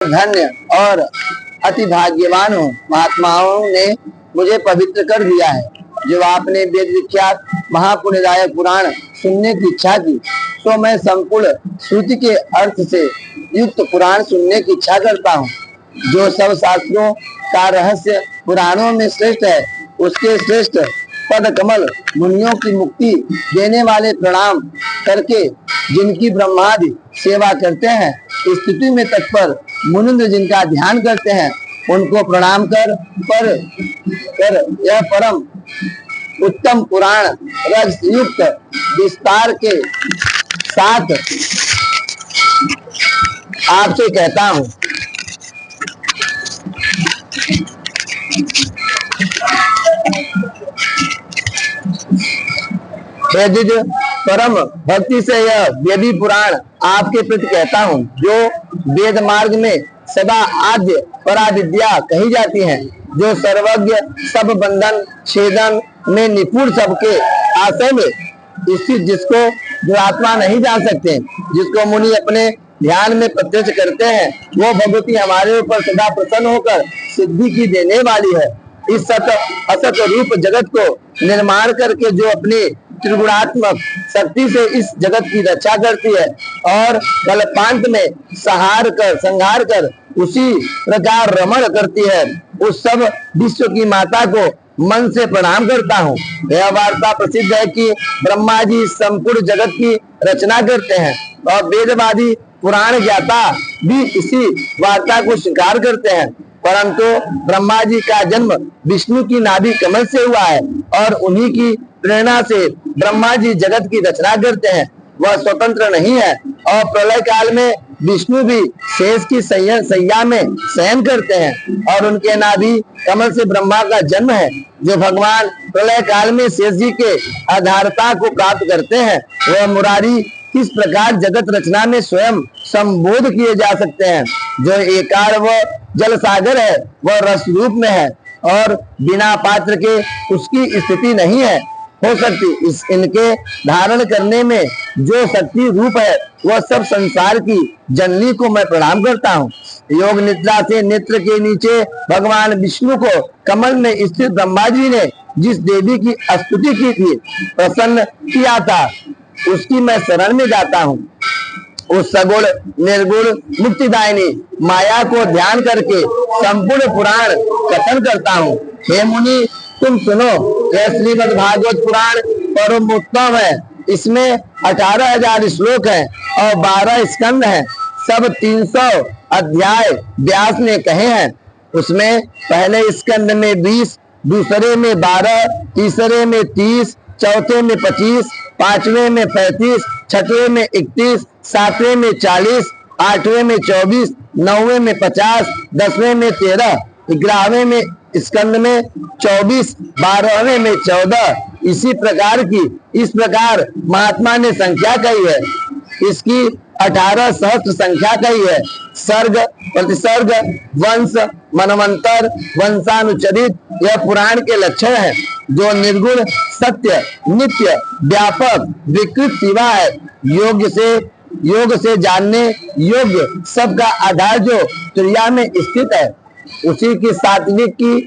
धन्य और अति भाग्यवान हूँ। महात्माओं ने मुझे पवित्र कर दिया है। जो आपने वेद विख्यात महापुण्यदायक पुराण सुनने की इच्छा की, तो मैं संपूर्ण श्रुति के अर्थ से युक्त पुराण सुनने की इच्छा करता हूँ। जो सब शास्त्रों का रहस्य पुराणों में श्रेष्ठ है, उसके श्रेष्ठ पद कमल मुनियों की मुक्ति देने वाले प्रणाम करके जिनकी ब्रह्मादि सेवा करते हैं, स्थिति में तत्पर मुनिंद्र जिनका ध्यान करते हैं, उनको प्रणाम कर यह परम उत्तम पुराण रस युक्त विस्तार के साथ आपसे कहता हूँ। परम भक्ति से यह वेदी पुराण आपके प्रति कहता हूँ, जो वेद मार्ग में सदा आद्य पराविद्या कही जाती है, जो सर्वज्ञ सब बंधन छेदन में निपुण, सबके आशय में स्थित, जिसको जो आत्मा नहीं जान सकते, जिसको मुनि अपने ध्यान में प्रत्यक्ष करते हैं, वो भगवती हमारे ऊपर सदा प्रसन्न होकर सिद्धि की देने वाली है। इस सत असत रूप जगत को निर्माण करके जो अपनी त्रिगुणात्मक शक्ति से इस जगत की रक्षा करती है और कल्पांत में संहार कर उसी प्रकार रमण करती है, उस सब विश्व की माता को मन से प्रणाम करता हूँ। यह वार्ता प्रसिद्ध है कि ब्रह्मा जी संपूर्ण जगत की रचना करते हैं और वेदवादी पुराण ज्ञाता भी इसी वार्ता को स्वीकार करते हैं, परंतु ब्रह्मा जी का जन्म विष्णु की नाभि कमल से हुआ है और उन्हीं की प्रेरणा से ब्रह्मा जी जगत की रचना करते हैं। वह स्वतंत्र नहीं है और प्रलय काल में विष्णु भी शेष की सैया में शयन करते हैं और उनके नाभि कमल से ब्रह्मा का जन्म है। जो भगवान प्रलय काल में शेष जी के आधारता को प्राप्त करते हैं, वह मुरारी किस प्रकार जगत रचना में स्वयं संबोध किए जा सकते हैं। जो एकार व जल सागर है, वह रस रूप में है और बिना पात्र के उसकी स्थिति नहीं है हो सकती। इनके धारण करने में जो शक्ति रूप है, वह सब संसार की जननी को मैं प्रणाम करता हूँ। योग निद्रा से नेत्र के नीचे भगवान विष्णु को कमल में स्थित ब्रह्मा जी ने जिस देवी की स्तुति की थी, प्रसन्न किया था, उसकी मैं शरण में जाता हूँ। उस सगुण निर्गुण मुक्तिदायिनी माया को ध्यान करके संपूर्ण पुराण कथन करता हूँ। हे मुनि, तुम सुनो, यह श्रीमद् भागवत पुराण परम उत्तम है। इसमें 18,000 श्लोक हैं और 12 स्कंद हैं। सब 300 अध्याय व्यास ने कहे हैं। उसमें पहले स्कंद में 20, दूसरे में 12, तीसरे में 30, चौथे में 25, पांचवें में 35, छठवें में 31, सातवें में 40, आठवें में 24, नौवें में 50, 10वें में 13, 11वें में स्कंद में 24, 12वें में 14। इसी इस प्रकार महात्मा ने संख्या कही है। इसकी 18 सहस्त्र संख्या कही है। सर्ग प्रतिसर्ग वंश मनवंतर वंशानुचरित यह पुराण के लक्षण है। जो निर्गुण सत्य नित्य व्यापक विकृत शिवा है, योग से जानने योग्य सबका आधार जो तुर्या में स्थित है, उसी की सात्विक की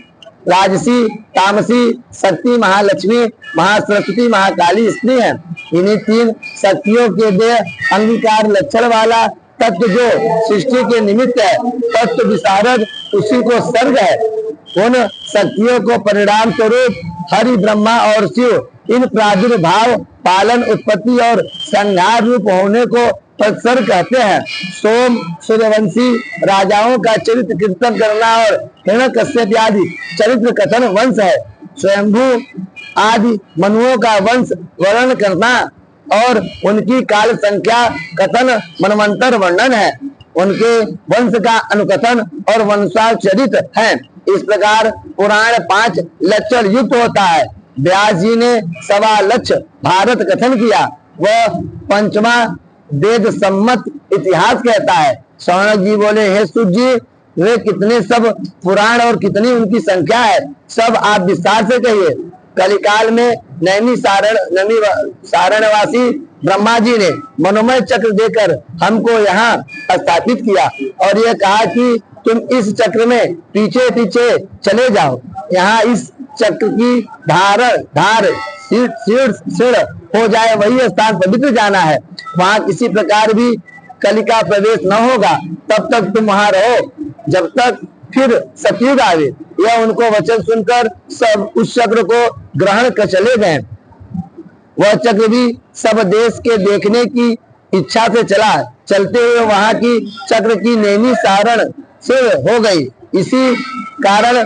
राजसी तामसी शक्ति महालक्ष्मी महासरस्वती महाकाली स्त्री है। इन्हीं 3 शक्तियों के देह अंगीकार लक्षण वाला तत्व जो सृष्टि के निमित्त है, तत्व विशारद उसी को सर्ग है। उन शक्तियों को परिणाम स्वरूप हरि ब्रह्मा और शिव इन प्रादुर्भाव पालन उत्पत्ति और संहार रूप होने को तत्सर्ग कहते हैं। सोम सूर्यवंशी राजाओं का चरित्र कीर्तन करना और हिरण्यकश्यप आदि चरित्र कथन वंश है। स्वयंभू आदि मनुओं का वंश वर्णन करना और उनकी काल संख्या कथन मनवंतर वर्णन है। उनके वंश का अनुकथन और वंशाचरित है। इस प्रकार पुराण 5 लक्षण युक्त होता है। व्यास जी ने 1.25 लक्ष भारत कथन किया। वह 5वां वेद सम्मत इतिहास कहता है। शौनक जी बोले, हे सूत जी, वे कितने सब पुराण और कितनी उनकी संख्या है, सब आप विस्तार से कहिए। कलिकाल में सारणवासी ब्रह्मा जी ने मनोमय चक्र देकर हमको यहाँ स्थापित किया और ये कहा कि तुम इस चक्र में पीछे पीछे चले जाओ। यहाँ इस चक्र की धार शीर्ण हो जाए वही स्थान पवित्र जाना है। वहां किसी प्रकार भी कली का प्रवेश न होगा, तब तक तुम वहां रहो जब तक फिर सतयुग आवे। यह उनको वचन सुनकर सब उस चक्र को ग्रहण कर चले गए। वह चक्र भी सब देश के देखने की इच्छा से चला। चलते हुए वहां की चक्र की नैनी सारण से हो गई। इसी कारण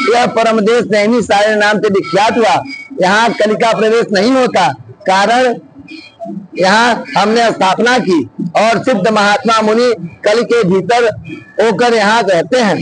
यह परम देश नैनी सारण नाम से विख्यात हुआ। यहाँ कली का प्रवेश नहीं होता, कारण यहाँ हमने स्थापना की और सिद्ध महात्मा मुनि कली के भीतर होकर यहाँ रहते हैं।